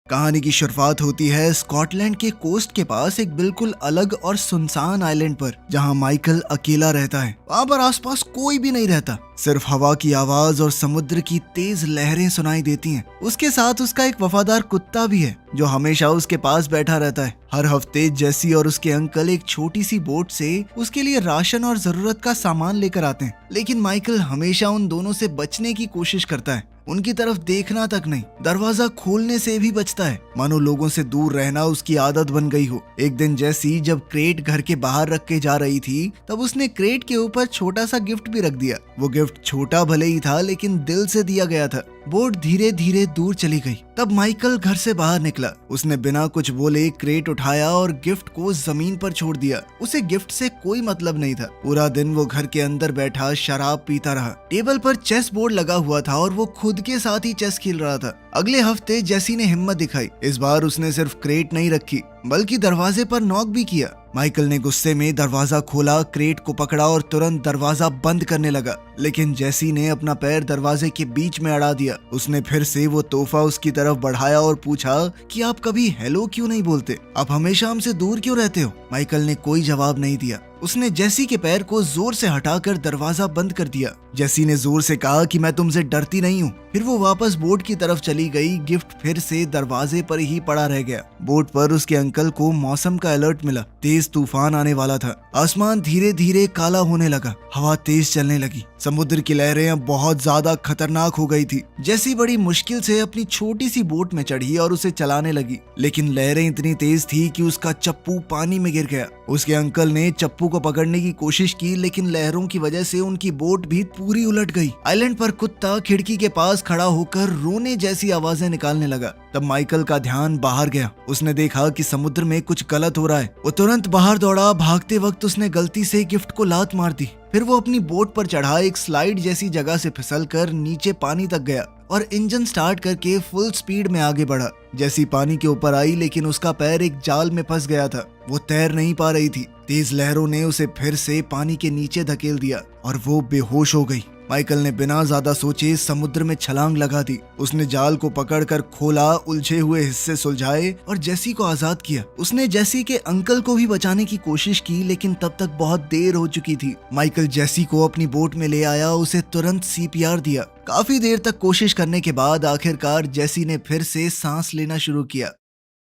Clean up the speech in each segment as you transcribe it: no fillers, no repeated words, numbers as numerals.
कहानी की शुरुआत होती है स्कॉटलैंड के कोस्ट के पास एक बिल्कुल अलग और सुनसान आइलैंड पर, जहां माइकल अकेला रहता है। वहां पर आसपास कोई भी नहीं रहता, सिर्फ हवा की आवाज और समुद्र की तेज लहरें सुनाई देती हैं। उसके साथ उसका एक वफादार कुत्ता भी है जो हमेशा उसके पास बैठा रहता है। हर हफ्ते जेसी और उसके अंकल एक छोटी सी बोट से उसके लिए राशन और जरूरत का सामान लेकर आते हैं, लेकिन माइकल हमेशा उन दोनों से बचने की कोशिश करता है। उनकी तरफ देखना तक नहीं, दरवाजा खोलने से भी बचता है, मानो लोगों से दूर रहना उसकी आदत बन गई हो। एक दिन जैसी जब क्रेट घर के बाहर रख के जा रही थी, तब उसने क्रेट के ऊपर छोटा सा गिफ्ट भी रख दिया। वो गिफ्ट छोटा भले ही था, लेकिन दिल से दिया गया था। बोट धीरे धीरे दूर चली गई। तब माइकल घर से बाहर निकला। उसने बिना कुछ बोले क्रेट उठाया और गिफ्ट को जमीन पर छोड़ दिया। उसे गिफ्ट से कोई मतलब नहीं था। पूरा दिन वो घर के अंदर बैठा शराब पीता रहा। टेबल पर चेस बोर्ड लगा हुआ था और वो खुद के साथ ही चेस खेल रहा था। अगले हफ्ते जेसी ने हिम्मत दिखाई। इस बार उसने सिर्फ क्रेट नहीं रखी, बल्कि दरवाजे पर नॉक भी किया। माइकल ने गुस्से में दरवाजा खोला, क्रेट को पकड़ा और तुरंत दरवाजा बंद करने लगा, लेकिन जेसी ने अपना पैर दरवाजे के बीच में अड़ा दिया। उसने फिर से वो तोहफा उसकी तरफ बढ़ाया और पूछा कि आप कभी हेलो क्यों नहीं बोलते? आप हमेशा हमसे दूर क्यों रहते हो? माइकल ने कोई जवाब नहीं दिया। उसने जेसी के पैर को जोर से हटाकर दरवाजा बंद कर दिया। जेसी ने जोर से कहा कि मैं तुमसे डरती नहीं हूँ। फिर वो वापस बोट की तरफ चली गई। गिफ्ट फिर से दरवाजे पर ही पड़ा रह गया। बोट पर उसके अंकल को मौसम का अलर्ट मिला। तेज तूफान आने वाला था। आसमान धीरे धीरे काला होने लगा। हवा तेज चलने लगी। समुद्र की लहरें अब बहुत ज्यादा खतरनाक हो गई थी। जेसी बड़ी मुश्किल से अपनी छोटी सी बोट में चढ़ी और उसे चलाने लगी, लेकिन लहरें इतनी तेज थी कि उसका चप्पू पानी में गिर गया। उसके अंकल ने चप्पू को पकड़ने की कोशिश की, लेकिन लहरों की वजह से उनकी बोट भी पूरी उलट गई। आइलैंड पर कुत्ता खिड़की के पास खड़ा होकर रोने जैसी आवाजें निकालने लगा। तब माइकल का ध्यान बाहर गया। उसने देखा कि समुद्र में कुछ गलत हो रहा है। वो तुरंत बाहर दौड़ा। भागते वक्त उसने गलती से गिफ्ट को लात मार दी। फिर वो अपनी बोट पर चढ़ा एक स्लाइड जैसी जगह से फिसलकर नीचे पानी तक गया और इंजन स्टार्ट करके फुल स्पीड में आगे बढ़ा। जैसी पानी के ऊपर आई, लेकिन उसका पैर एक जाल में फंस गया था। वो तैर नहीं पा रही थी। तेज लहरों ने उसे फिर से पानी के नीचे धकेल दिया और वो बेहोश हो गई। माइकल ने बिना ज्यादा सोचे समुद्र में छलांग लगा दी। उसने जाल को पकड़कर खोला, उलझे हुए हिस्से सुलझाए और जेसी को आजाद किया। उसने जेसी के अंकल को भी बचाने की कोशिश की, लेकिन तब तक बहुत देर हो चुकी थी। माइकल जेसी को अपनी बोट में ले आया, उसे तुरंत सीपीआर दिया। काफी देर तक कोशिश करने के बाद आखिरकार जेसी ने फिर से सांस लेना शुरू किया।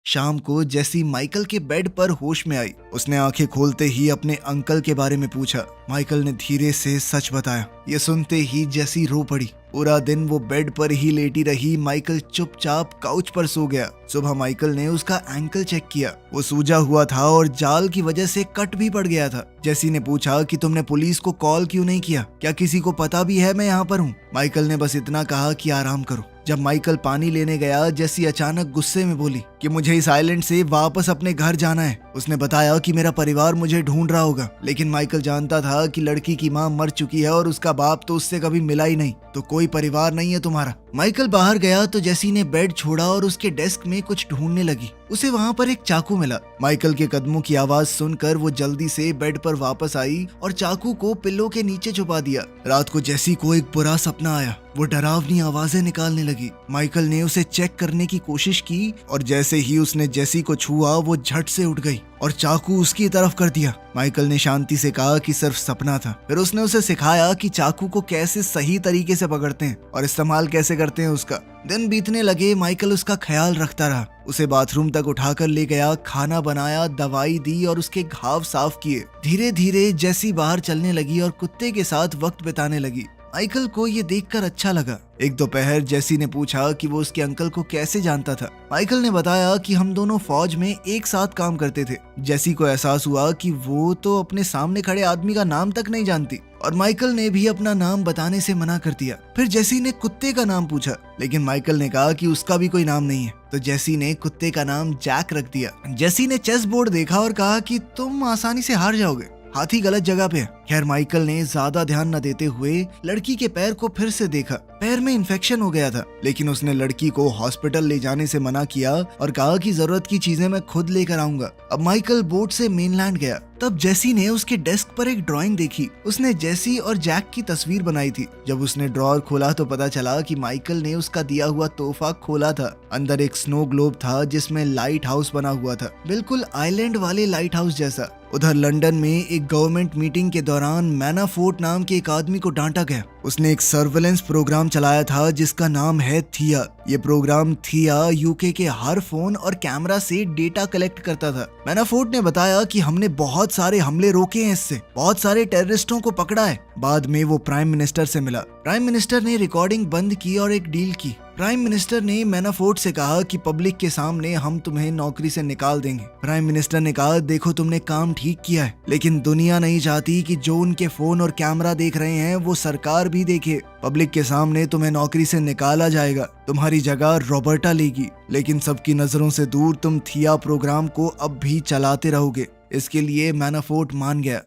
शाम को जेसी माइकल के बेड पर होश में आई। उसने आंखें खोलते ही अपने अंकल के बारे में पूछा। माइकल ने धीरे से सच बताया। ये सुनते ही जेसी रो पड़ी। पूरा दिन वो बेड पर ही लेटी रही। माइकल चुपचाप काउच पर सो गया। सुबह माइकल ने उसका एंकल चेक किया। वो सूजा हुआ था और जाल की वजह से कट भी पड़ गया था। जेसी ने पूछा कि तुमने पुलिस को कॉल क्यों नहीं किया? क्या किसी को पता भी है मैं यहाँ पर हूँ? माइकल ने बस इतना कहा कि आराम करो। जब माइकल पानी लेने गया, जेसी अचानक गुस्से में बोली कि मुझे इस आइलैंड से वापस अपने घर जाना है। उसने बताया कि मेरा परिवार मुझे ढूंढ रहा होगा, लेकिन माइकल जानता था कि लड़की की माँ मर चुकी है और उसका बाप तो उससे कभी मिला ही नहीं, तो कोई परिवार नहीं है तुम्हारा। माइकल बाहर गया तो जेसी ने बेड छोड़ा और उसके डेस्क में कुछ ढूंढने लगी। उसे वहाँ पर एक चाकू मिला। माइकल के कदमों की आवाज सुनकर वो जल्दी से बेड पर वापस आई और चाकू को पिल्लो के नीचे छुपा दिया। रात को जेसी को एक बुरा सपना आया। वो डरावनी आवाजें निकालने लगी। माइकल ने उसे चेक करने की कोशिश की और जैसे ही उसने जेसी को छुआ, वो झट से उठ गई और चाकू उसकी तरफ कर दिया। माइकल ने शांति से कहा कि सिर्फ सपना था। फिर उसने उसे सिखाया कि चाकू को कैसे सही तरीके से पकड़ते हैं और इस्तेमाल कैसे करते हैं उसका। दिन बीतने लगे। माइकल उसका ख्याल रखता रहा। उसे बाथरूम तक उठाकर ले गया, खाना बनाया, दवाई दी और उसके घाव साफ किए। धीरे धीरे जेसी बाहर चलने लगी और कुत्ते के साथ वक्त बिताने लगी। माइकल को ये देखकर अच्छा लगा। एक दोपहर जेसी ने पूछा कि वो उसके अंकल को कैसे जानता था। माइकल ने बताया कि हम दोनों फौज में एक साथ काम करते थे। जेसी को एहसास हुआ कि वो तो अपने सामने खड़े आदमी का नाम तक नहीं जानती और माइकल ने भी अपना नाम बताने से मना कर दिया। फिर जेसी ने कुत्ते का नाम पूछा, लेकिन माइकल ने कहा कि उसका भी कोई नाम नहीं है, तो जेसी ने कुत्ते का नाम जैक रख दिया। जेसी ने चेस बोर्ड देखा और कहा कि तुम आसानी से हार जाओगे, हाथी गलत जगह पे है। खैर माइकल ने ज्यादा ध्यान न देते हुए लड़की के पैर को फिर से देखा। पैर में इन्फेक्शन हो गया था, लेकिन उसने लड़की को हॉस्पिटल ले जाने से मना किया और कहा कि जरूरत की चीजें मैं खुद लेकर आऊंगा। अब माइकल बोट से मेनलैंड गया। तब जेसी ने उसके डेस्क पर एक ड्राइंग देखी। उसने जेसी और जैक की तस्वीर बनाई थी। जब उसने ड्रॉअर खोला तो पता चला कि माइकल ने उसका दिया हुआ तोहफा खोला था। अंदर एक स्नो ग्लोब था जिसमें लाइट हाउस बना हुआ था, बिल्कुल आइलैंड वाले लाइट हाउस जैसा। उधर लंदन में एक गवर्नमेंट मीटिंग के दौरान मैनाफोर्ट नाम के एक आदमी को डांटा गया। उसने एक सर्वेलेंस प्रोग्राम चलाया था जिसका नाम है थिया। ये प्रोग्राम थिया यूके के हर फोन और कैमरा से डेटा कलेक्ट करता था। मैनाफोर्ट ने बताया कि हमने बहुत सारे हमले रोके हैं, इससे बहुत सारे टेररिस्टों को पकड़ा है। बाद में वो प्राइम मिनिस्टर से मिला। प्राइम मिनिस्टर ने रिकॉर्डिंग बंद की और एक डील की। प्राइम मिनिस्टर ने मैनाफोर्ट से कहा कि पब्लिक के सामने हम तुम्हें नौकरी से निकाल देंगे। प्राइम मिनिस्टर ने कहा, देखो तुमने काम ठीक किया है, लेकिन दुनिया नहीं चाहती कि जो उनके फोन और कैमरा देख रहे हैं वो सरकार भी देखे। पब्लिक के सामने तुम्हें नौकरी से निकाला जाएगा, तुम्हारी जगह रॉबर्टा लेगी, लेकिन सबकी नजरों से दूर तुम थिया प्रोग्राम को अब भी चलाते रहोगे। इसके लिए मैनाफोर्ट मान गया।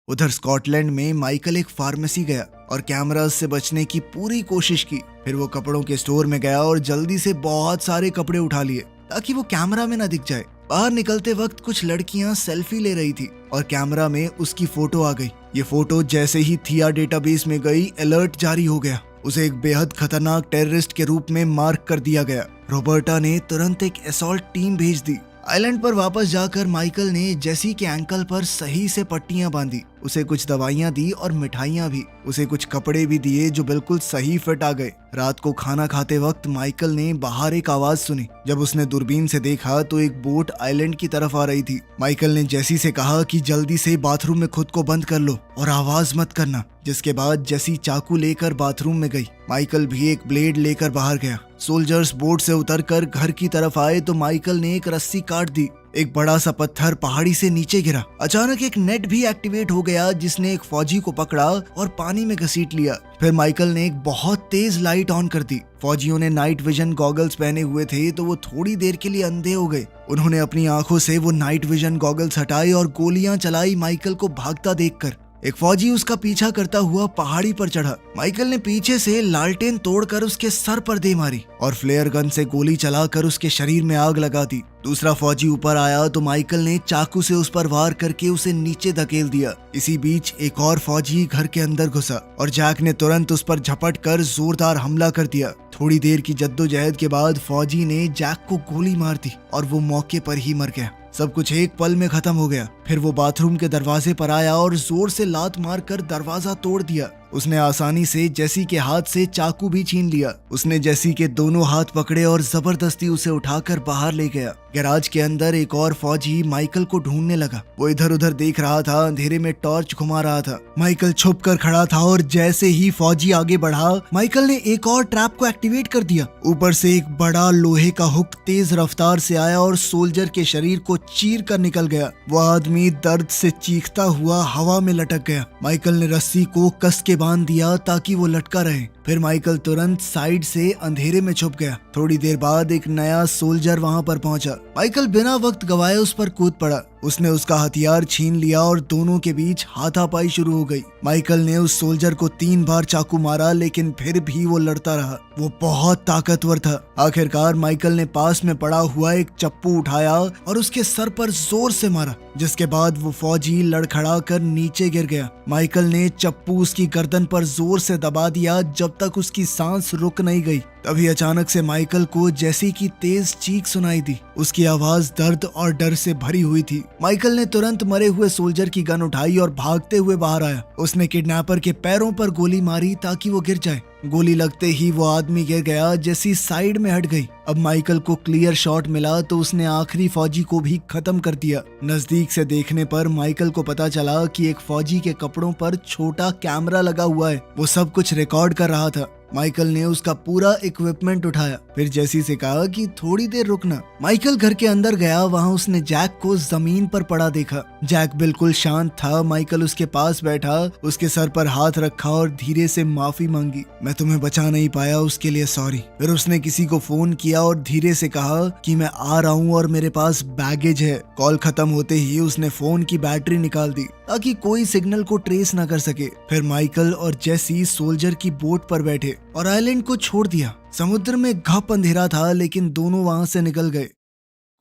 उधर स्कॉटलैंड में माइकल एक फार्मेसी गया और कैमरास से बचने की पूरी कोशिश की। फिर वो कपड़ों के स्टोर में गया और जल्दी से बहुत सारे कपड़े उठा लिए ताकि वो कैमरा में न दिख जाए। बाहर निकलते वक्त कुछ लड़कियां सेल्फी ले रही थी और कैमरा में उसकी फोटो आ गई। ये फोटो जैसे ही थिया डेटाबेस में गई, अलर्ट जारी हो गया। उसे एक बेहद खतरनाक टेररिस्ट के रूप में मार्क कर दिया गया। रॉबर्टा ने तुरंत एक असॉल्ट टीम भेज दी। आइलैंड पर वापस जाकर माइकल ने जेसी के एंकल पर सही से पट्टियां बांधी, उसे कुछ दवाइयां दी और मिठाइयां भी। उसे कुछ कपड़े भी दिए जो बिल्कुल सही फिट आ गए। रात को खाना खाते वक्त माइकल ने बाहर एक आवाज सुनी। जब उसने दूरबीन से देखा तो एक बोट आइलैंड की तरफ आ रही थी। माइकल ने जेसी से कहा कि जल्दी से बाथरूम में खुद को बंद कर लो और आवाज मत करना, जिसके बाद जेसी चाकू लेकर बाथरूम में गई। माइकल भी एक ब्लेड लेकर बाहर गया। सोल्जर्स बोट से उतरकर घर की तरफ आए तो माइकल ने एक रस्सी काट दी। एक बड़ा सा पत्थर पहाड़ी से नीचे गिरा। अचानक एक नेट भी एक्टिवेट हो गया जिसने एक फौजी को पकड़ा और पानी में घसीट लिया। फिर माइकल ने एक बहुत तेज लाइट ऑन कर दी। फौजियों ने नाइट विजन गॉगल्स पहने हुए थे तो वो थोड़ी देर के लिए अंधे हो गए। उन्होंने अपनी आंखों से वो नाइट विजन गॉगल्स हटाए और गोलियां चलाई माइकल को भागता देखकर। एक फौजी उसका पीछा करता हुआ पहाड़ी पर चढ़ा। माइकल ने पीछे से लालटेन तोड़कर उसके सर पर दे मारी और फ्लेयर गन से गोली चलाकर उसके शरीर में आग लगा दी। दूसरा फौजी ऊपर आया तो माइकल ने चाकू से उस पर वार करके उसे नीचे धकेल दिया। इसी बीच एक और फौजी घर के अंदर घुसा और जैक ने तुरंत उस पर झपट कर जोरदार हमला कर दिया। थोड़ी देर की जद्दोजहद के बाद फौजी ने जैक को गोली मार दी और वो मौके पर ही मर गया। सब कुछ एक पल में खत्म हो गया। फिर वो बाथरूम के दरवाजे पर आया और जोर से लात मारकर दरवाजा तोड़ दिया। उसने आसानी से जेसी के हाथ से चाकू भी छीन लिया। उसने जेसी के दोनों हाथ पकड़े और जबरदस्ती उसे उठाकर बाहर ले गया। गैराज के अंदर एक और फौजी माइकल को ढूंढने लगा। वो इधर उधर देख रहा था, अंधेरे में टॉर्च घुमा रहा था। माइकल छुप कर खड़ा था और जैसे ही फौजी आगे बढ़ा, माइकल ने एक और ट्रैप को एक्टिवेट कर दिया। ऊपर से एक बड़ा लोहे का हुक तेज रफ्तार से आया और सोल्जर के शरीर को चीर कर निकल गया। वो आदमी दर्द से चीखता हुआ हवा में लटक गया। माइकल ने रस्सी को कस के बांध दिया ताकि वो लटका रहे। फिर माइकल तुरंत साइड से अंधेरे में छुप गया। थोड़ी देर बाद एक नया सोल्जर वहां पर पहुंचा। माइकल बिना वक्त गवाए उस पर कूद पड़ा। उसने उसका हथियार छीन लिया और दोनों के बीच हाथापाई शुरू हो गई। माइकल ने उस सोल्जर को 3 बार चाकू मारा, लेकिन फिर भी वो लड़ता रहा। वो बहुत ताकतवर था। आखिरकार माइकल ने पास में पड़ा हुआ एक चप्पू उठाया और उसके सर पर जोर से मारा, जिसके बाद वो फौजी लड़खड़ा कर नीचे गिर गया। माइकल ने चप्पू उसकी गर्दन पर जोर से दबा दिया जब तक उसकी सांस रुक नहीं गई। तभी अचानक से माइकल को जेसी की तेज चीख सुनाई दी। उसकी आवाज दर्द और डर से भरी हुई थी। माइकल ने तुरंत मरे हुए सोल्जर की गन उठाई और भागते हुए बाहर आया। उसने किडनैपर के पैरों पर गोली मारी ताकि वो गिर जाए। गोली लगते ही वो आदमी गिर गया। जेसी साइड में हट गई। अब माइकल को क्लियर शॉट मिला तो उसने आखिरी फौजी को भी खत्म कर दिया। नजदीक से देखने पर माइकल को पता चला कि एक फौजी के कपड़ों पर छोटा कैमरा लगा हुआ है। वो सब कुछ रिकॉर्ड कर रहा था। माइकल ने उसका पूरा इक्विपमेंट उठाया, फिर जेसी से कहा कि थोड़ी देर रुकना। माइकल घर के अंदर गया। वहाँ उसने जैक को जमीन पर पड़ा देखा। जैक बिल्कुल शांत था। माइकल उसके पास बैठा, उसके सर पर हाथ रखा और धीरे से माफी मांगी। मैं तुम्हें बचा नहीं पाया, उसके लिए सॉरी। फिर उसने किसी को फोन किया और धीरे से कहा कि मैं आ रहा हूँ और मेरे पास बैगेज है। कॉल खत्म होते ही उसने फोन की बैटरी निकाल दी ताकि कोई सिग्नल को ट्रेस न कर सके। फिर माइकल और जेसी सोल्जर की बोट पर बैठे और आइलैंड को छोड़ दिया। समुद्र में घप अंधेरा था, लेकिन दोनों वहां से निकल गए।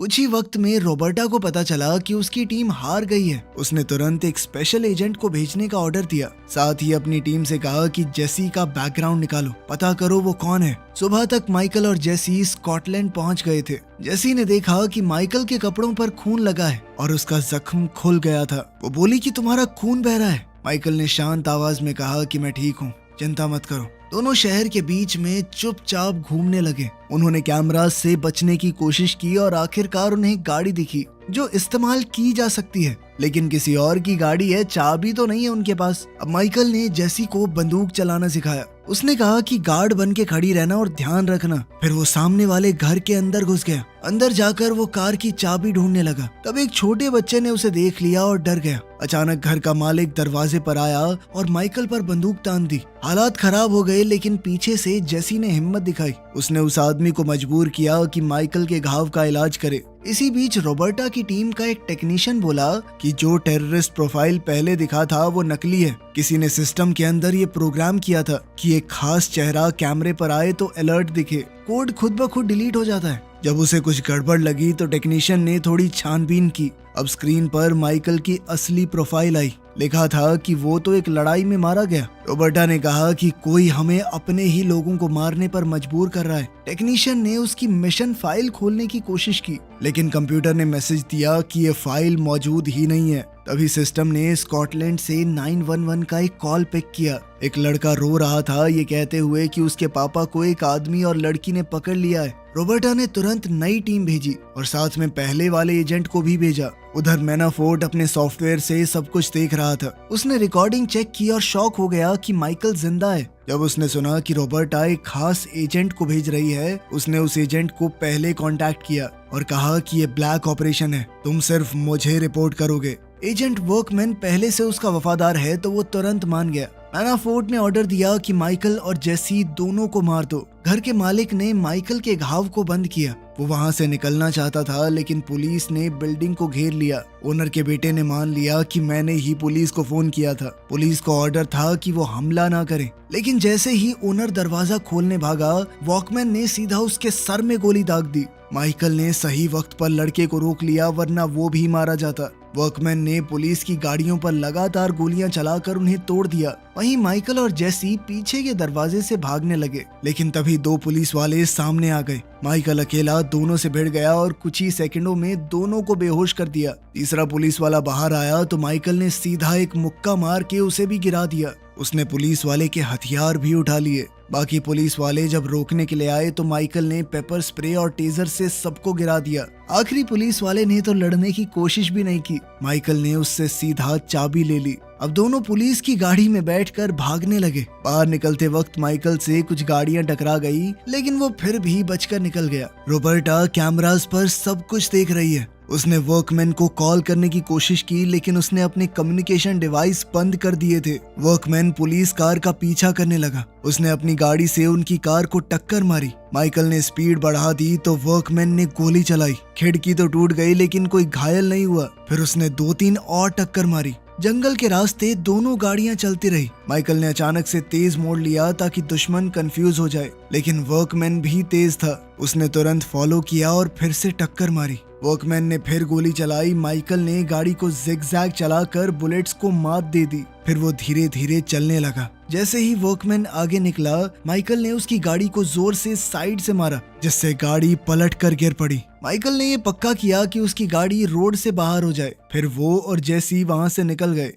कुछ ही वक्त में रॉबर्टा को पता चला कि उसकी टीम हार गई है। उसने तुरंत एक स्पेशल एजेंट को भेजने का ऑर्डर दिया। साथ ही अपनी टीम से कहा कि जेसी का बैकग्राउंड निकालो, पता करो वो कौन है। सुबह तक माइकल और जेसी स्कॉटलैंड पहुंच गए थे। जेसी ने देखा कि माइकल के कपड़ों पर खून लगा है और उसका जख्म खुल गया था। वो बोली कि तुम्हारा खून बह रहा है। माइकल ने शांत आवाज में कहा कि मैं ठीक हूँ, चिंता मत करो। दोनों शहर के बीच में चुपचाप घूमने लगे। उन्होंने कैमरा से बचने की कोशिश की और आखिरकार उन्हें गाड़ी दिखी जो इस्तेमाल की जा सकती है, लेकिन किसी और की गाड़ी है, चाबी तो नहीं है उनके पास। अब माइकल ने जेसी को बंदूक चलाना सिखाया। उसने कहा कि गार्ड बन के खड़ी रहना और ध्यान रखना। फिर वो सामने वाले घर के अंदर घुस गया। अंदर जाकर वो कार की चाबी ढूंढने लगा। तब एक छोटे बच्चे ने उसे देख लिया और डर गया। अचानक घर का मालिक दरवाजे पर आया और माइकल पर बंदूक तान दी। हालात खराब हो गए, लेकिन पीछे से जेसी ने हिम्मत दिखाई। उसने उस आदमी को मजबूर किया कि माइकल के घाव का इलाज करे। इसी बीच रॉबर्टा की टीम का एक टेक्नीशियन बोला कि जो टेररिस्ट प्रोफाइल पहले दिखा था वो नकली है। किसी ने सिस्टम के अंदर ये प्रोग्राम किया था कि एक खास चेहरा कैमरे पर आए तो अलर्ट दिखे। कोड खुद ब खुद डिलीट हो जाता है। जब उसे कुछ गड़बड़ लगी तो टेक्नीशियन ने थोड़ी छानबीन की। अब स्क्रीन पर माइकल की असली प्रोफाइल आई। लिखा था कि वो तो एक लड़ाई में मारा गया। रॉबर्टा ने कहा कि कोई हमें अपने ही लोगों को मारने पर मजबूर कर रहा है। टेक्नीशियन ने उसकी मिशन फाइल खोलने की कोशिश की, लेकिन कंप्यूटर ने मैसेज दिया कि ये फाइल मौजूद ही नहीं है। तभी सिस्टम ने स्कॉटलैंड से 911 का एक कॉल पिक किया। एक लड़का रो रहा था, ये कहते हुए कि उसके पापा को एक आदमी और लड़की ने पकड़ लिया है। रॉबर्टा ने तुरंत नई टीम भेजी और साथ में पहले वाले एजेंट को भी भेजा। उधर मैनाफोर्ट अपने सॉफ्टवेयर से सब कुछ देख रहा था। उसने रिकॉर्डिंग चेक की और शॉक हो गया कि माइकल जिंदा है। जब उसने सुना कि रॉबर्टा एक खास एजेंट को भेज रही है, उसने उस एजेंट को पहले कांटेक्ट किया और कहा कि ये ब्लैक ऑपरेशन है, तुम सिर्फ मुझे रिपोर्ट करोगे। एजेंट वर्कमैन पहले से उसका वफादार है तो वो तुरंत मान गया। मैनाफोर्ट ने ऑर्डर दिया कि माइकल और जेसी दोनों को मार दो। घर के मालिक ने माइकल के घाव को बंद किया। वो वहां से निकलना चाहता था, लेकिन पुलिस ने बिल्डिंग को घेर लिया। ओनर के बेटे ने मान लिया कि मैंने ही पुलिस को फोन किया था। पुलिस को ऑर्डर था कि वो हमला ना करे, लेकिन जैसे ही ओनर दरवाजा खोलने भागा, वॉकमैन ने सीधा उसके सर में गोली दाग दी। माइकल ने सही वक्त पर लड़के को रोक लिया, वरना वो भी मारा जाता। वर्कमैन ने पुलिस की गाड़ियों पर लगातार गोलियां चलाकर उन्हें तोड़ दिया। वहीं माइकल और जेसी पीछे के दरवाजे से भागने लगे, लेकिन तभी दो पुलिस वाले सामने आ गए। माइकल अकेला दोनों से भिड़ गया और कुछ ही सेकंडों में दोनों को बेहोश कर दिया। तीसरा पुलिस वाला बाहर आया तो माइकल ने सीधा एक मुक्का मार के उसे भी गिरा दिया। उसने पुलिस वाले के हथियार भी उठा लिए। बाकी पुलिस वाले जब रोकने के लिए आए तो माइकल ने पेपर स्प्रे और टेजर से सबको गिरा दिया। आखिरी पुलिस वाले ने तो लड़ने की कोशिश भी नहीं की। माइकल ने उससे सीधा चाबी ले ली। अब दोनों पुलिस की गाड़ी में बैठकर भागने लगे। बाहर निकलते वक्त माइकल से कुछ गाड़ियां टकरा गई, लेकिन वो फिर भी बचकर निकल गया। रॉबर्टा कैमरास पर सब कुछ देख रही है। उसने वर्कमैन को कॉल करने की कोशिश की, लेकिन उसने अपने कम्युनिकेशन डिवाइस बंद कर दिए थे। वर्कमैन पुलिस कार का पीछा करने लगा। उसने अपनी गाड़ी से उनकी कार को टक्कर मारी। माइकल ने स्पीड बढ़ा दी तो वर्कमैन ने गोली चलाई। खिड़की तो टूट गई, लेकिन कोई घायल नहीं हुआ। फिर उसने 2-3 और टक्कर मारी। जंगल के रास्ते दोनों गाड़ियां चलती रही। माइकल ने अचानक से तेज मोड़ लिया ताकि दुश्मन कंफ्यूज हो जाए, लेकिन वर्कमैन भी तेज था। उसने तुरंत फॉलो किया और फिर से टक्कर मारी। वर्कमैन ने फिर गोली चलाई। माइकल ने गाड़ी को जिगजैग चलाकर बुलेट्स को मात दे दी। फिर वो धीरे धीरे चलने लगा। जैसे ही वर्कमैन आगे निकला, माइकल ने उसकी गाड़ी को जोर से साइड से मारा, जिससे गाड़ी पलट कर गिर पड़ी। माइकल ने ये पक्का किया कि उसकी गाड़ी रोड से बाहर हो जाए। फिर वो और जेसी वहां से निकल गए।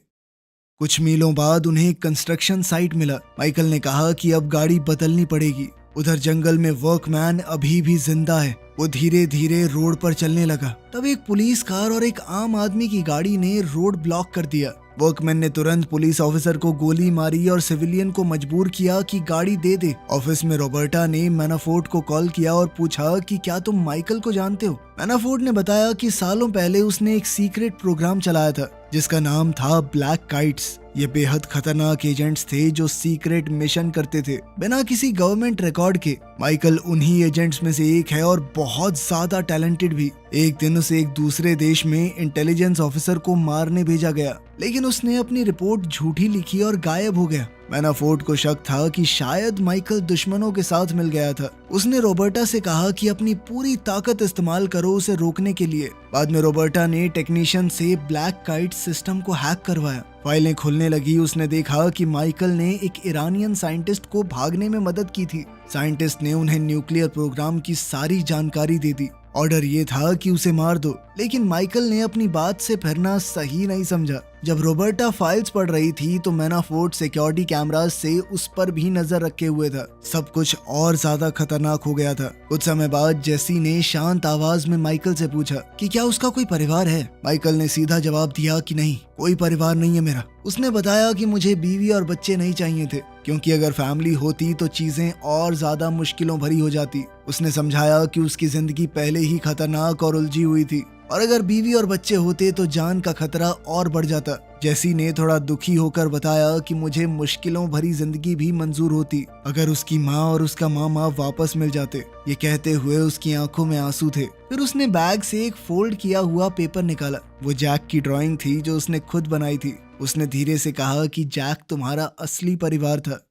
कुछ मीलों बाद उन्हें एक कंस्ट्रक्शन साइट मिला। माइकल ने कहा कि अब गाड़ी बदलनी पड़ेगी। उधर जंगल में वर्कमैन अभी भी जिंदा है। वो धीरे धीरे रोड पर चलने लगा। तब एक पुलिस कार और एक आम आदमी की गाड़ी ने रोड ब्लॉक कर दिया। वर्कमैन ने तुरंत पुलिस ऑफिसर को गोली मारी और सिविलियन को मजबूर किया कि गाड़ी दे दे। ऑफिस में रॉबर्टा ने मैनाफोर्ट को कॉल किया और पूछा कि क्या तुम माइकल को जानते हो। मैनाफोर्ट ने बताया कि सालों पहले उसने एक सीक्रेट प्रोग्राम चलाया था जिसका नाम था ब्लैक काइट्स। ये बेहद खतरनाक एजेंट्स थे जो सीक्रेट मिशन करते थे बिना किसी गवर्नमेंट रिकॉर्ड के। माइकल उन्हीं एजेंट्स में से एक है और बहुत ज्यादा टैलेंटेड भी। एक दिन उसे एक दूसरे देश में इंटेलिजेंस ऑफिसर को मारने भेजा गया, लेकिन उसने अपनी रिपोर्ट झूठी लिखी और गायब हो गया। मैनाफोर्ट को शक था कि शायद माइकल दुश्मनों के साथ मिल गया था। उसने रॉबर्टा से कहा कि अपनी पूरी ताकत इस्तेमाल करो उसे रोकने के लिए। बाद में रॉबर्टा ने टेक्नीशियन से ब्लैक काइट सिस्टम को हैक करवाया। फाइलें खुलने लगी। उसने देखा कि माइकल ने एक ईरानियन साइंटिस्ट को भागने में मदद की थी। साइंटिस्ट ने उन्हें न्यूक्लियर प्रोग्राम की सारी जानकारी दे दी। ऑर्डर ये था कि उसे मार दो, लेकिन माइकल ने अपनी बात से फिरना सही नहीं समझा। जब रॉबर्टा फाइल्स पढ़ रही थी तो मैनाफोर्ट सिक्योरिटी कैमरास से उस पर भी नजर रखे हुए था। सब कुछ और ज्यादा खतरनाक हो गया था। कुछ समय बाद जेसी ने शांत आवाज में माइकल से पूछा कि क्या उसका कोई परिवार है। माइकल ने सीधा जवाब दिया कि नहीं, कोई परिवार नहीं है मेरा। उसने बताया कि मुझे बीवी और बच्चे नहीं चाहिए थे, क्योंकि अगर फैमिली होती तो चीजें और ज्यादा मुश्किलों भरी हो जाती। उसने समझाया कि उसकी जिंदगी पहले ही खतरनाक और उलझी हुई थी, और अगर बीवी और बच्चे होते तो जान का खतरा और बढ़ जाता। जेसी ने थोड़ा दुखी होकर बताया कि मुझे मुश्किलों भरी जिंदगी भी मंजूर होती अगर उसकी माँ और उसका मामा वापस मिल जाते। ये कहते हुए उसकी आंखों में आंसू थे। फिर उसने बैग से एक फोल्ड किया हुआ पेपर निकाला। वो जैक की ड्राइंग थी जो उसने खुद बनाई थी। उसने धीरे से कहा कि जैक तुम्हारा असली परिवार था।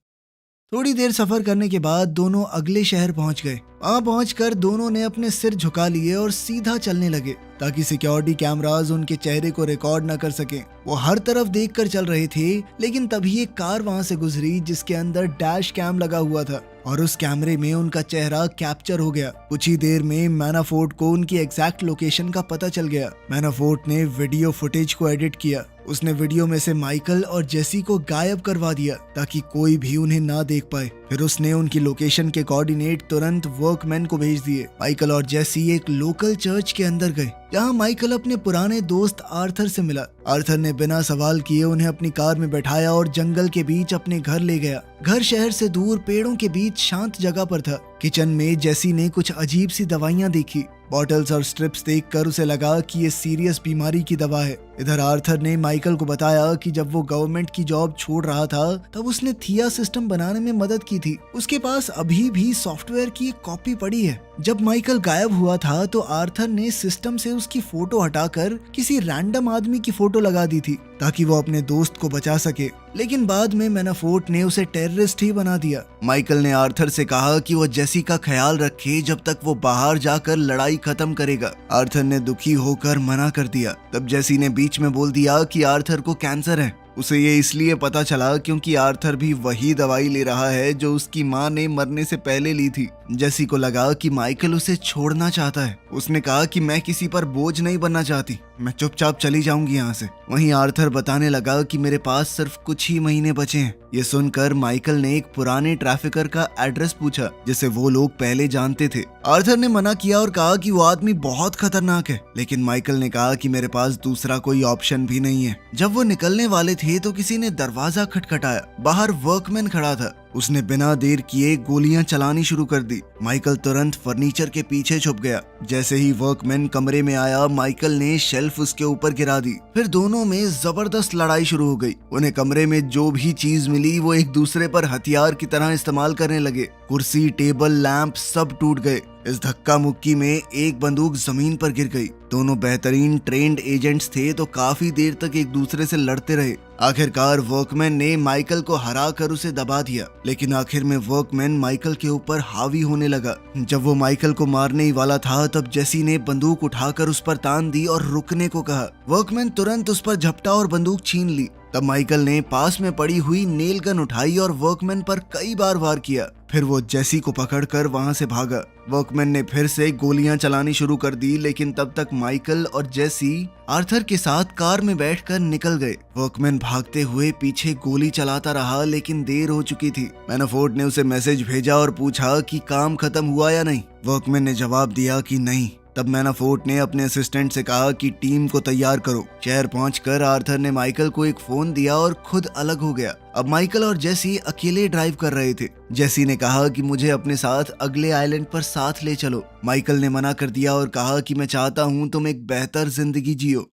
थोड़ी देर सफर करने के बाद दोनों अगले शहर पहुंच गए। वहां पहुंचकर दोनों ने अपने सिर झुका लिए और सीधा चलने लगे ताकि सिक्योरिटी कैमरास उनके चेहरे को रिकॉर्ड न कर सकें। वो हर तरफ देखकर चल रहे थे, लेकिन तभी एक कार वहां से गुजरी जिसके अंदर डैश कैम लगा हुआ था और उस कैमरे में उनका चेहरा कैप्चर हो गया। कुछ ही देर में मैनाफोर्ट को उनकी एग्जैक्ट लोकेशन का पता चल गया। मैनाफोर्ट ने वीडियो फुटेज को एडिट किया। उसने वीडियो में से माइकल और जेसी को गायब करवा दिया ताकि कोई भी उन्हें ना देख पाए। फिर उसने उनकी लोकेशन के कोऑर्डिनेट तुरंत वर्कमैन को भेज दिए। माइकल और जेसी एक लोकल चर्च के अंदर गए, जहां माइकल अपने पुराने दोस्त आर्थर से मिला। आर्थर ने बिना सवाल किए उन्हें अपनी कार में बैठाया और जंगल के बीच अपने घर ले गया। घर शहर से दूर पेड़ों के बीच शांत जगह पर था। किचन में जेसी ने कुछ अजीब सी दवाइयां देखी। बॉटल्स और स्ट्रिप्स देखकर उसे लगा कि ये सीरियस बीमारी की दवा है। इधर आर्थर ने माइकल को बताया कि जब वो गवर्नमेंट की जॉब छोड़ रहा था तब उसने थिया सिस्टम बनाने में मदद की थी। उसके पास अभी भी सॉफ्टवेयर की एक कॉपी पड़ी है। जब माइकल गायब हुआ था तो आर्थर ने सिस्टम से उसकी फोटो हटाकर किसी रैंडम आदमी की फोटो लगा दी थी ताकि वो अपने दोस्त को बचा सके, लेकिन बाद में मैनाफोर्ट ने उसे टेररिस्ट ही बना दिया। माइकल ने आर्थर से कहा कि वो जेसी का ख्याल रखे जब तक वो बाहर जाकर लड़ाई खत्म करेगा। आर्थर ने दुखी होकर मना कर दिया। तब जेसी ने बीच में बोल दिया कि आर्थर को कैंसर है। उसे ये इसलिए पता चला क्योंकि आर्थर भी वही दवाई ले रहा है जो उसकी माँ ने मरने से पहले ली थी। जेसी को लगा कि माइकल उसे छोड़ना चाहता है। उसने कहा कि मैं किसी पर बोझ नहीं बनना चाहती, मैं चुपचाप चली जाऊंगी यहाँ से। वहीं आर्थर बताने लगा कि मेरे पास सिर्फ कुछ ही महीने बचे हैं। ये सुनकर माइकल ने एक पुराने ट्रैफिकर का एड्रेस पूछा जिसे वो लोग पहले जानते थे। आर्थर ने मना किया और कहा कि वो आदमी बहुत खतरनाक है, लेकिन माइकल ने कहा कि मेरे पास दूसरा कोई ऑप्शन भी नहीं है। जब वो निकलने वाले थे तो किसी ने दरवाजा खटखटाया। बाहर वर्कमैन खड़ा था। उसने बिना देर किए गोलियां चलानी शुरू कर दी। माइकल तुरंत फर्नीचर के पीछे छुप गया। जैसे ही वर्कमैन कमरे में आया, माइकल ने शेल्फ उसके ऊपर गिरा दी। फिर दोनों में जबरदस्त लड़ाई शुरू हो गई। उन्हें कमरे में जो भी चीज मिली वो एक दूसरे पर हथियार की तरह इस्तेमाल करने लगे। कुर्सी, टेबल, लैंप सब टूट गए। इस धक्का मुक्की में एक बंदूक जमीन पर गिर गई। दोनों बेहतरीन ट्रेंड एजेंट्स थे तो काफी देर तक एक दूसरे से लड़ते रहे। आखिरकार वर्कमैन ने माइकल को हरा कर उसे दबा दिया, लेकिन आखिर में वर्कमैन माइकल के ऊपर हावी होने लगा। जब वो माइकल को मारने ही वाला था तब जेसी ने बंदूक उठाकर उस पर तान दी और रुकने को कहा। वर्कमैन तुरंत उस पर झपटा और बंदूक छीन ली। तब माइकल ने पास में पड़ी हुई नेल गन उठाई और वर्कमैन पर कई बार वार किया। फिर वो जेसी को पकड़कर वहां से भागा। वर्कमैन ने फिर से गोलियां चलानी शुरू कर दी, लेकिन तब तक माइकल और जेसी आर्थर के साथ कार में बैठकर निकल गए। वर्कमैन भागते हुए पीछे गोली चलाता रहा, लेकिन देर हो चुकी थी। मैनाफोर्ट ने उसे मैसेज भेजा और पूछा कि काम खत्म हुआ या नहीं। वर्कमैन ने जवाब दिया कि नहीं। तब मैनाफोर्ट ने अपने असिस्टेंट से कहा कि टीम को तैयार करो। शहर पहुंचकर आर्थर ने माइकल को एक फोन दिया और खुद अलग हो गया। अब माइकल और जेसी अकेले ड्राइव कर रहे थे। जेसी ने कहा कि मुझे अपने साथ अगले आइलैंड पर साथ ले चलो। माइकल ने मना कर दिया और कहा कि मैं चाहता हूं तुम एक बेहतर जिंदगी जियो।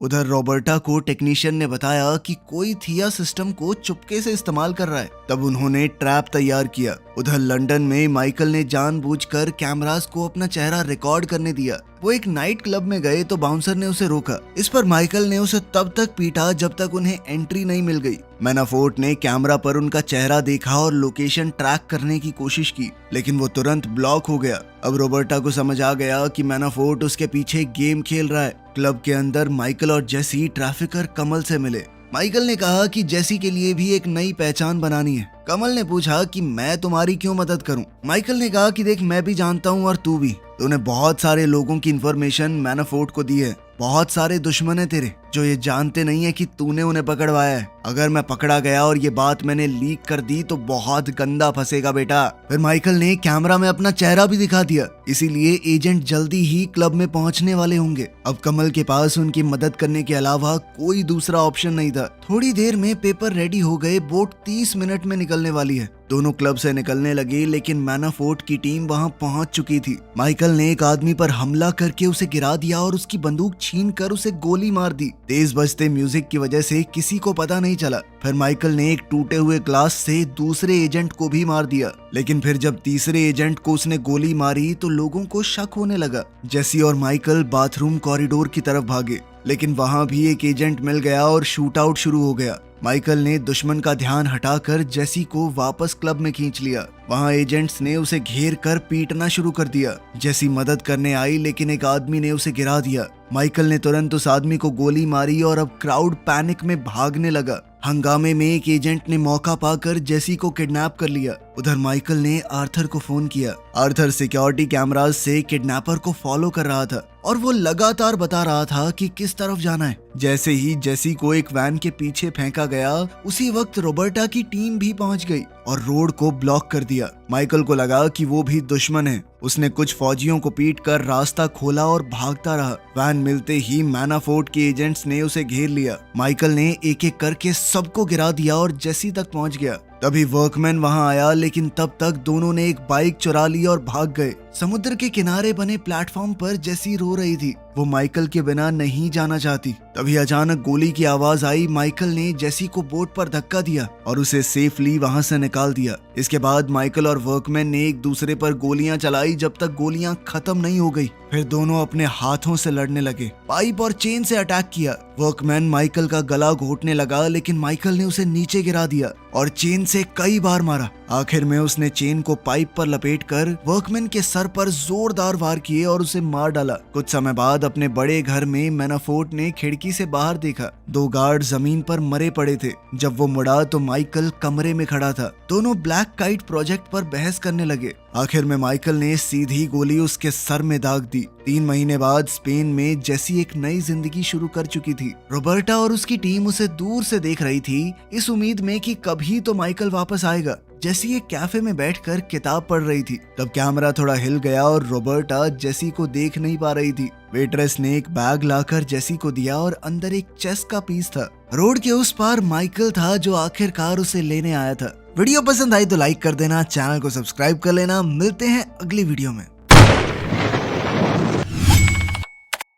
उधर रॉबर्टा को टेक्नीशियन ने बताया कि कोई थिया सिस्टम को चुपके से इस्तेमाल कर रहा है। तब उन्होंने ट्रैप तैयार किया। उधर लंदन में माइकल ने जानबूझकर कैमरास को अपना चेहरा रिकॉर्ड करने दिया। वो एक नाइट क्लब में गए तो बाउंसर ने उसे रोका। इस पर माइकल ने उसे तब तक पीटा जब तक उन्हें एंट्री नहीं मिल गई। मैनाफोर्ट ने कैमरा पर उनका चेहरा देखा और लोकेशन ट्रैक करने की कोशिश की, लेकिन वो तुरंत ब्लॉक हो गया। अब रॉबर्टा को समझ आ गया कि मैनाफोर्ट उसके पीछे गेम खेल रहा है। क्लब के अंदर माइकल और जेसी ट्रैफिकर कमल से मिले। माइकल ने कहा कि जेसी के लिए भी एक नई पहचान बनानी है। कमल ने पूछा कि मैं तुम्हारी क्यों मदद करूं? माइकल ने कहा कि देख, मैं भी जानता हूं और तू भी। तूने बहुत सारे लोगों की इन्फॉर्मेशन मैनाफोर्ट को दी है। बहुत सारे दुश्मन है तेरे जो ये जानते नहीं है कि तूने उन्हें पकड़वाया है। अगर मैं पकड़ा गया और ये बात मैंने लीक कर दी तो बहुत गंदा फंसेगा बेटा। फिर माइकल ने कैमरा में अपना चेहरा भी दिखा दिया, इसीलिए एजेंट जल्दी ही क्लब में पहुंचने वाले होंगे। अब कमल के पास उनकी मदद करने के अलावा कोई दूसरा ऑप्शन नहीं था। थोड़ी देर में पेपर रेडी हो गए। बोट 30 मिनट में निकलने वाली है। दोनों क्लब से निकलने लगे, लेकिन मैनाफोर्ट की टीम वहां पहुंच चुकी थी। माइकल ने एक आदमी पर हमला करके उसे गिरा दिया और उसकी बंदूक छीनकर उसे गोली मार दी। तेज बजते म्यूजिक की वजह से किसी को पता नहीं चला। फिर माइकल ने एक टूटे हुए ग्लास से दूसरे एजेंट को भी मार दिया, लेकिन फिर जब तीसरे एजेंट को उसने गोली मारी तो लोगों को शक होने लगा। जेसी और माइकल बाथरूम कॉरिडोर की तरफ भागे, लेकिन वहां भी एक एजेंट मिल गया और शूट आउट शुरू हो गया। माइकल ने दुश्मन का ध्यान हटाकर जेसी को वापस क्लब में खींच लिया। वहां एजेंट्स ने उसे घेर कर पीटना शुरू कर दिया। जेसी मदद करने आई, लेकिन एक आदमी ने उसे गिरा दिया। माइकल ने तुरंत उस आदमी को गोली मारी और अब क्राउड पैनिक में भागने लगा। हंगामे में एक एजेंट ने मौका पाकर जेसी को किडनैप कर लिया। उधर माइकल ने आर्थर को फोन किया। आर्थर सिक्योरिटी कैमरास से किडनैपर को फॉलो कर रहा था और वो लगातार बता रहा था कि किस तरफ जाना है। जैसे ही जेसी को एक वैन के पीछे फेंका गया, उसी वक्त रॉबर्टा की टीम भी पहुंच गई और रोड को ब्लॉक कर दिया। माइकल को लगा कि वो भी दुश्मन है। उसने कुछ फौजियों को पीटकर रास्ता खोला और भागता रहा। वैन मिलते ही मैनाफोर्ट के एजेंट्स ने उसे घेर लिया। माइकल ने एक एक करके सबको गिरा दिया और जेसी तक पहुंच गया। तभी वर्कमैन वहां आया, लेकिन तब तक दोनों ने एक बाइक चुरा ली और भाग गए। समुद्र के किनारे बने प्लेटफॉर्म पर जेसी रो रही थी। वो माइकल के बिना नहीं जाना चाहती। तभी अचानक गोली की आवाज आई। माइकल ने जेसी को बोट पर धक्का दिया और उसे सेफली वहां से निकाल दिया। इसके बाद माइकल और वर्कमैन ने एक दूसरे पर गोलियां चलाई जब तक गोलियां खत्म नहीं हो गई। फिर दोनों अपने हाथों से लड़ने लगे। पाइप और चेन से अटैक किया। वर्कमैन माइकल का गला घोटने लगा, लेकिन माइकल ने उसे नीचे गिरा दिया और चेन से कई बार मारा। आखिर में उसने चेन को पाइप पर लपेटकर वर्कमैन के सर पर जोरदार वार किए और उसे मार डाला। कुछ समय बाद अपने बड़े घर में मैनाफोर्ट ने खिड़की से बाहर देखा। 2 गार्ड जमीन पर मरे पड़े थे। जब वो मुड़ा तो माइकल कमरे में खड़ा था। दोनों ब्लैक काइट प्रोजेक्ट पर बहस करने लगे। आखिर में माइकल ने सीधी गोली उसके सर में दाग दी। 3 महीने बाद स्पेन में जेसी एक नई जिंदगी शुरू कर चुकी थी। रॉबर्टा और उसकी टीम उसे दूर से देख रही थी, इस उम्मीद में कि कभी तो माइकल वापस आएगा। जेसी एक कैफे में बैठकर किताब पढ़ रही थी। तब कैमरा थोड़ा हिल गया और रॉबर्टा जेसी को देख नहीं पा रही थी। वेट्रेस ने एक बैग लाकर जेसी को दिया और अंदर एक चेस का पीस था। रोड के उस पार माइकल था जो आखिरकार उसे लेने आया था। वीडियो पसंद आई तो लाइक कर देना, चैनल को सब्सक्राइब कर लेना। मिलते हैं अगली वीडियो में।